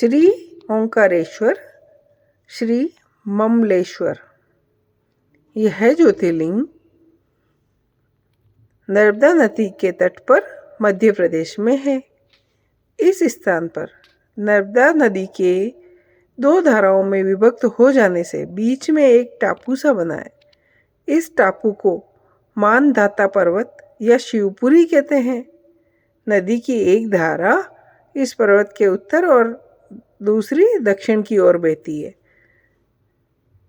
श्री ओंकारेश्वर, श्री ममलेश्वर। यह ज्योतिर्लिंग नर्मदा नदी के तट पर मध्य प्रदेश में है। इस स्थान पर नर्मदा नदी के दो धाराओं में विभक्त हो जाने से बीच में एक टापू सा बना है। इस टापू को मानधाता पर्वत या शिवपुरी कहते हैं। नदी की एक धारा इस पर्वत के उत्तर और दूसरी दक्षिण की ओर बहती है।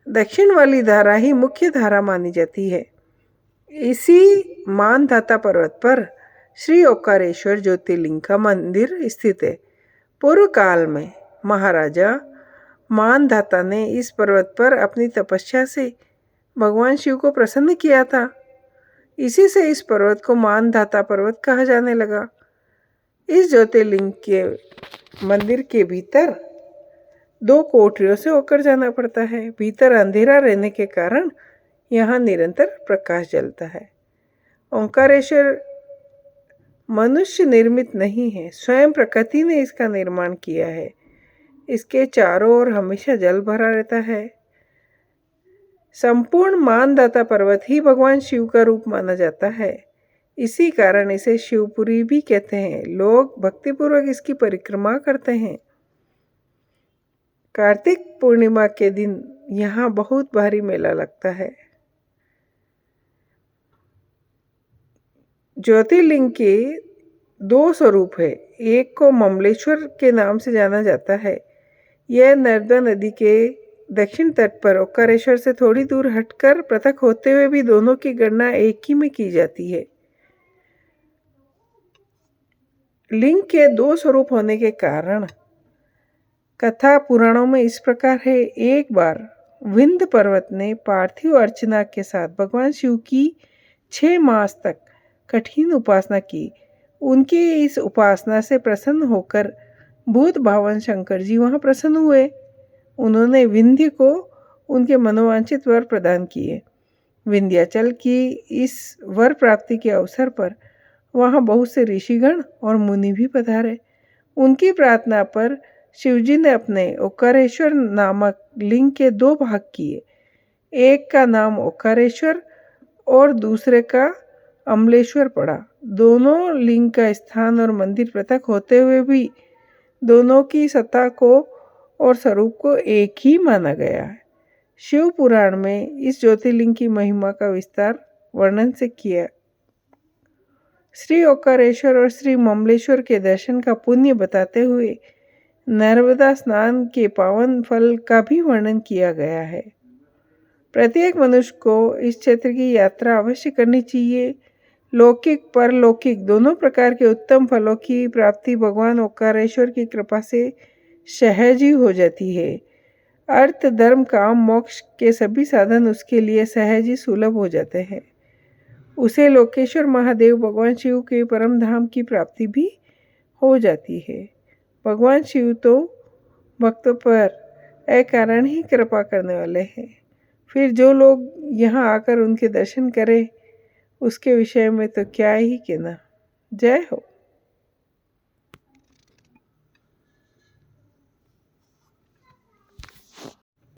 दक्षिण वाली धारा ही मुख्य धारा मानी जाती है। इसी मानधाता पर्वत पर श्री ओंकारेश्वर ज्योतिर्लिंग का मंदिर स्थित है। पूर्व काल में महाराजा मानधाता ने इस पर्वत पर अपनी तपस्या से भगवान शिव को प्रसन्न किया था। इसी से इस पर्वत को मानधाता पर्वत कहा जाने लगा। इस ज्योतिर्लिंग के मंदिर के भीतर दो कोठरियों से होकर जाना पड़ता है। भीतर अंधेरा रहने के कारण यहाँ निरंतर प्रकाश जलता है। ओंकारेश्वर मनुष्य निर्मित नहीं है, स्वयं प्रकृति ने इसका निर्माण किया है। इसके चारों ओर हमेशा जल भरा रहता है। संपूर्ण मानधाता पर्वत ही भगवान शिव का रूप माना जाता है। इसी कारण इसे शिवपुरी भी कहते हैं। लोग भक्तिपूर्वक इसकी परिक्रमा करते हैं। कार्तिक पूर्णिमा के दिन यहाँ बहुत भारी मेला लगता है। ज्योतिर्लिंग के दो स्वरूप है। एक को ममलेश्वर के नाम से जाना जाता है। यह नर्मदा नदी के दक्षिण तट पर ओंकारेश्वर से थोड़ी दूर हटकर पृथक होते हुए भी दोनों की गणना एक ही में की जाती है। लिंग के दो स्वरूप होने के कारण कथा पुराणों में इस प्रकार है। एक बार विंध्य पर्वत ने पार्थिव अर्चना के साथ भगवान शिव की 6 मास तक कठिन उपासना की। उनकी इस उपासना से प्रसन्न होकर भूत भावन शंकर जी वहाँ प्रसन्न हुए। उन्होंने विंध्य को उनके मनोवांछित वर प्रदान किए। विंध्याचल की इस वर प्राप्ति के अवसर पर वहाँ बहुत से ऋषिगण और मुनि भी पधारे। उनकी प्रार्थना पर शिवजी ने अपने ओंकारेश्वर नामक लिंग के 2 भाग किए। एक का नाम ओंकारेश्वर और दूसरे का अमलेश्वर पड़ा। दोनों लिंग का स्थान और मंदिर पृथक होते हुए भी दोनों की सत्ता को और स्वरूप को एक ही माना गया है। शिव पुराण में इस ज्योतिर्लिंग की महिमा का विस्तार वर्णन से किया। श्री ओंकारेश्वर और श्री ममलेश्वर के दर्शन का पुण्य बताते हुए नर्मदा स्नान के पावन फल का भी वर्णन किया गया है। प्रत्येक मनुष्य को इस क्षेत्र की यात्रा अवश्य करनी चाहिए। लौकिक परलौकिक दोनों प्रकार के उत्तम फलों की प्राप्ति भगवान ओंकारेश्वर की कृपा से सहज ही हो जाती है। अर्थ धर्म काम मोक्ष के सभी साधन उसके लिए सहज ही सुलभ हो जाते हैं। उसे लोकेश्वर महादेव भगवान शिव के परम धाम की प्राप्ति भी हो जाती है। भगवान शिव तो भक्तों पर अकारण ही कृपा करने वाले हैं। फिर जो लोग यहाँ आकर उनके दर्शन करें उसके विषय में तो क्या ही कहना। जय हो।